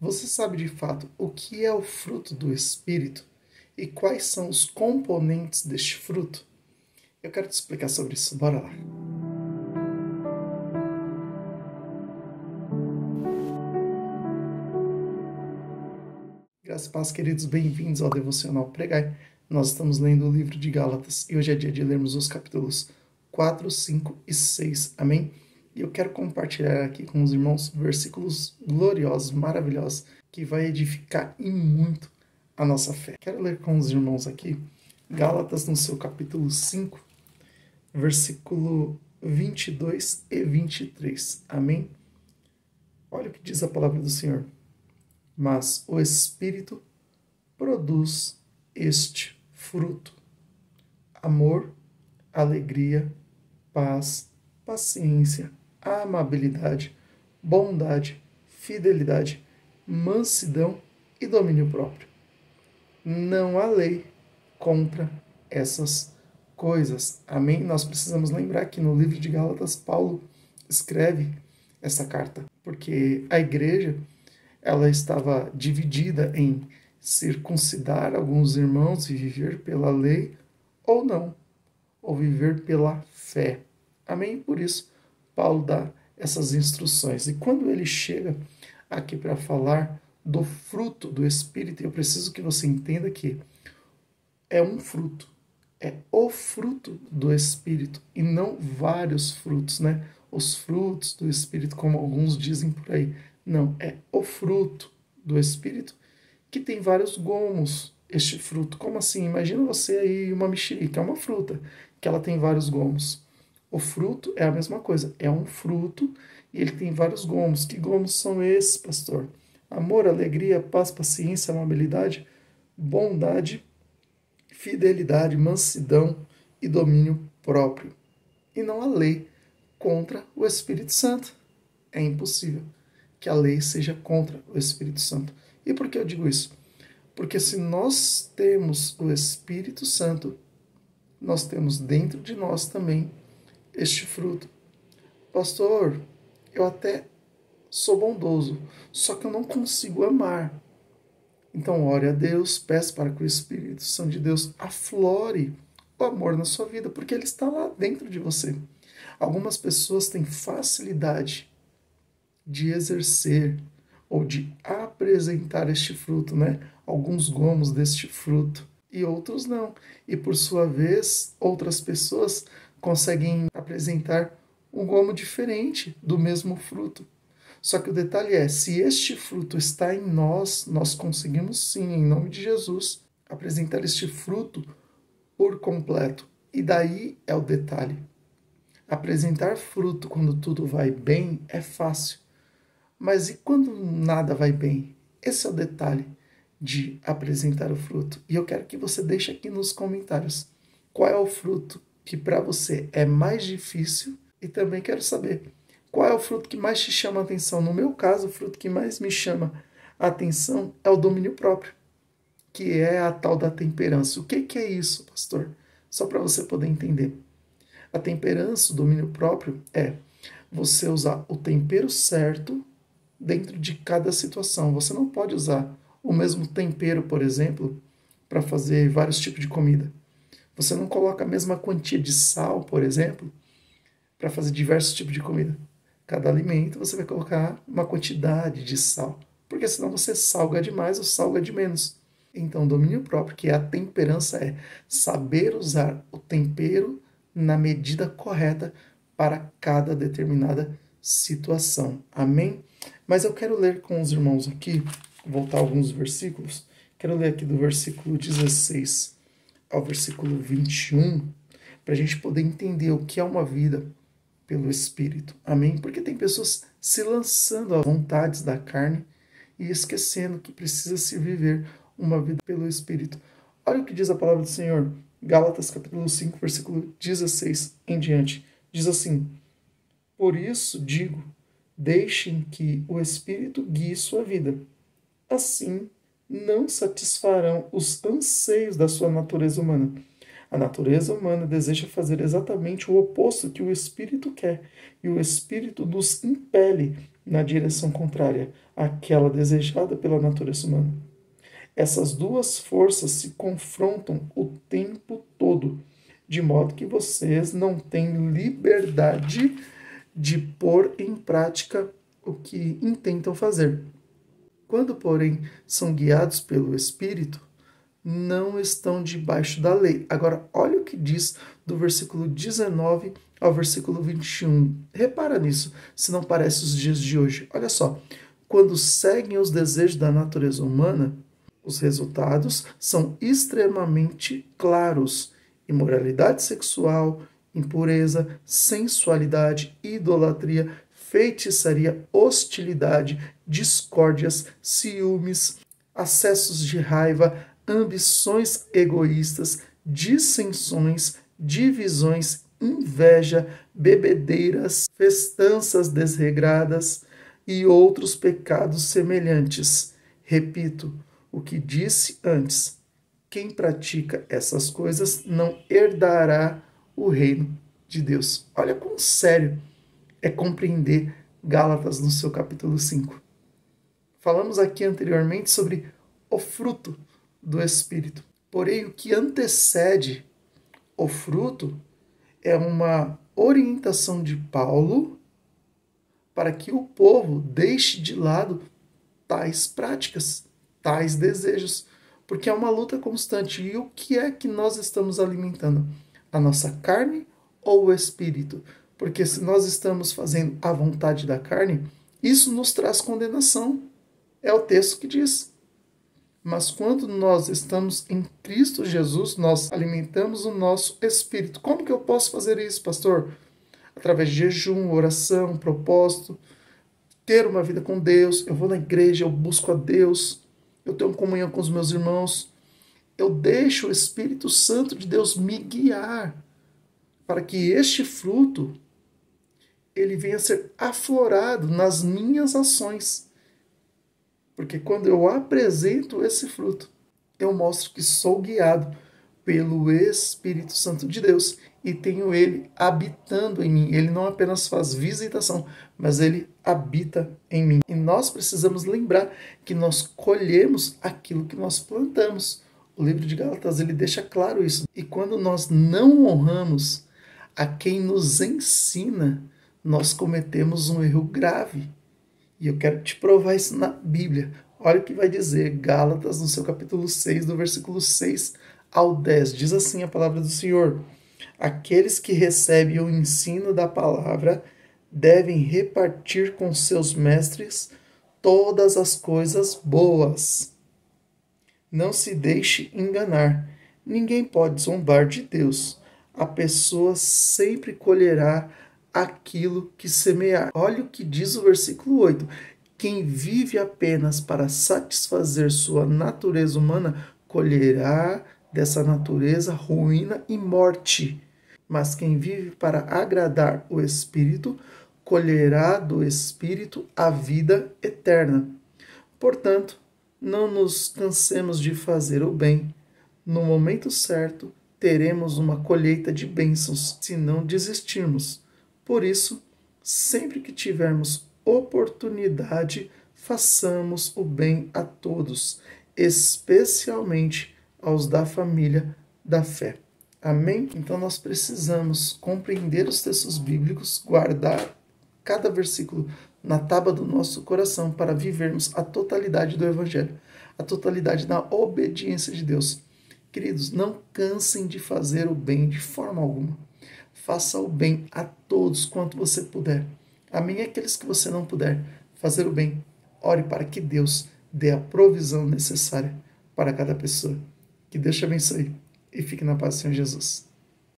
Você sabe de fato o que é o fruto do Espírito e quais são os componentes deste fruto? Eu quero te explicar sobre isso. Bora lá. Graças e paz, queridos, bem-vindos ao Devocional Pregai. Nós estamos lendo o livro de Gálatas e hoje é dia de lermos os capítulos 4, 5 e 6. Amém? E eu quero compartilhar aqui com os irmãos versículos gloriosos, maravilhosos, que vai edificar e muito a nossa fé. Quero ler com os irmãos aqui Gálatas no seu capítulo 5, versículo 22 e 23. Amém? Olha o que diz a palavra do Senhor. Mas o Espírito produz este fruto: amor, alegria, paz, paciência, amabilidade, bondade, fidelidade, mansidão e domínio próprio. Não há lei contra essas coisas. Amém? Nós precisamos lembrar que no livro de Gálatas, Paulo escreve essa carta, porque a igreja ela estava dividida em circuncidar alguns irmãos e viver pela lei ou não, ou viver pela fé. Amém? Por isso, Paulo dá essas instruções. E quando ele chega aqui para falar do fruto do Espírito, eu preciso que você entenda que é um fruto, é o fruto do Espírito e não vários frutos, né? Os frutos do Espírito, como alguns dizem por aí. Não, é o fruto do Espírito que tem vários gomos. Este fruto, como assim? Imagina você aí uma mexerica, é uma fruta que ela tem vários gomos. O fruto é a mesma coisa, é um fruto e ele tem vários gomos. Que gomos são esses, pastor? Amor, alegria, paz, paciência, amabilidade, bondade, fidelidade, mansidão e domínio próprio. E não há lei contra o Espírito Santo. É impossível que a lei seja contra o Espírito Santo. E por que eu digo isso? Porque se nós temos o Espírito Santo, nós temos dentro de nós também este fruto. Pastor, eu até sou bondoso, só que eu não consigo amar. Então ore a Deus, peça para que o Espírito Santo de Deus aflore o amor na sua vida, porque ele está lá dentro de você. Algumas pessoas têm facilidade de exercer ou de apresentar este fruto, né? Alguns gomos deste fruto e outros não. E por sua vez, outras pessoas conseguem apresentar um gomo diferente do mesmo fruto. Só que o detalhe é, se este fruto está em nós, nós conseguimos sim, em nome de Jesus, apresentar este fruto por completo. E daí é o detalhe. Apresentar fruto quando tudo vai bem é fácil. Mas e quando nada vai bem? Esse é o detalhe de apresentar o fruto. E eu quero que você deixe aqui nos comentários qual é o fruto que para você é mais difícil e também quero saber qual é o fruto que mais te chama a atenção. No meu caso, o fruto que mais me chama a atenção é o domínio próprio, que é a tal da temperança. O que é isso, pastor? Só para você poder entender. A temperança, o domínio próprio, é você usar o tempero certo dentro de cada situação. Você não pode usar o mesmo tempero, por exemplo, para fazer vários tipos de comida. Você não coloca a mesma quantia de sal, por exemplo, para fazer diversos tipos de comida. Cada alimento você vai colocar uma quantidade de sal, porque senão você salga demais ou salga de menos. Então, domínio próprio, que é a temperança, é saber usar o tempero na medida correta para cada determinada situação. Amém? Mas eu quero ler com os irmãos aqui, voltar alguns versículos. Quero ler aqui do versículo 16 ao versículo 21, para a gente poder entender o que é uma vida pelo Espírito. Amém? Porque tem pessoas se lançando às vontades da carne e esquecendo que precisa se viver uma vida pelo Espírito. Olha o que diz a palavra do Senhor. Gálatas capítulo 5, versículo 16 em diante. Diz assim: por isso digo, deixem que o Espírito guie sua vida. Assim, não satisfarão os anseios da sua natureza humana. A natureza humana deseja fazer exatamente o oposto que o espírito quer, e o espírito nos impele na direção contrária àquela desejada pela natureza humana. Essas duas forças se confrontam o tempo todo, de modo que vocês não têm liberdade de pôr em prática o que intentam fazer. Quando, porém, são guiados pelo Espírito, não estão debaixo da lei. Agora, olha o que diz do versículo 19 ao versículo 21. Repara nisso, se não parece os dias de hoje. Olha só, quando seguem os desejos da natureza humana, os resultados são extremamente claros: imoralidade sexual, impureza, sensualidade, idolatria, feitiçaria, hostilidade, discórdias, ciúmes, acessos de raiva, ambições egoístas, dissensões, divisões, inveja, bebedeiras, festanças desregradas e outros pecados semelhantes. Repito o que disse antes: quem pratica essas coisas não herdará o reino de Deus. Olha quão sério é compreender Gálatas no seu capítulo 5. Falamos aqui anteriormente sobre o fruto do Espírito. Porém, o que antecede o fruto é uma orientação de Paulo para que o povo deixe de lado tais práticas, tais desejos, porque é uma luta constante. E o que é que nós estamos alimentando? A nossa carne ou o Espírito? Porque se nós estamos fazendo a vontade da carne, isso nos traz condenação. É o texto que diz. Mas quando nós estamos em Cristo Jesus, nós alimentamos o nosso espírito. Como que eu posso fazer isso, pastor? Através de jejum, oração, propósito, ter uma vida com Deus. Eu vou na igreja, eu busco a Deus, eu tenho comunhão com os meus irmãos. Eu deixo o Espírito Santo de Deus me guiar para que este fruto ele venha a ser aflorado nas minhas ações. Porque quando eu apresento esse fruto, eu mostro que sou guiado pelo Espírito Santo de Deus e tenho ele habitando em mim. Ele não apenas faz visitação, mas ele habita em mim. E nós precisamos lembrar que nós colhemos aquilo que nós plantamos. O livro de Gálatas ele deixa claro isso. E quando nós não honramos a quem nos ensina, nós cometemos um erro grave. E eu quero te provar isso na Bíblia. Olha o que vai dizer Gálatas no seu capítulo 6, do versículo 6 ao 10. Diz assim a palavra do Senhor: aqueles que recebem o ensino da palavra devem repartir com seus mestres todas as coisas boas. Não se deixe enganar. Ninguém pode zombar de Deus. A pessoa sempre colherá aquilo que semear. Olha o que diz o versículo 8. Quem vive apenas para satisfazer sua natureza humana, colherá dessa natureza ruína e morte. Mas quem vive para agradar o Espírito, colherá do Espírito a vida eterna. Portanto, não nos cansemos de fazer o bem. No momento certo, teremos uma colheita de bênçãos, se não desistirmos. Por isso, sempre que tivermos oportunidade, façamos o bem a todos, especialmente aos da família da fé. Amém? Então nós precisamos compreender os textos bíblicos, guardar cada versículo na tábua do nosso coração para vivermos a totalidade do Evangelho, a totalidade da obediência de Deus. Queridos, não cansem de fazer o bem de forma alguma. Faça o bem a todos quanto você puder. Amém? Aqueles que você não puder fazer o bem, ore para que Deus dê a provisão necessária para cada pessoa. Que Deus te abençoe e fique na paz do Senhor Jesus.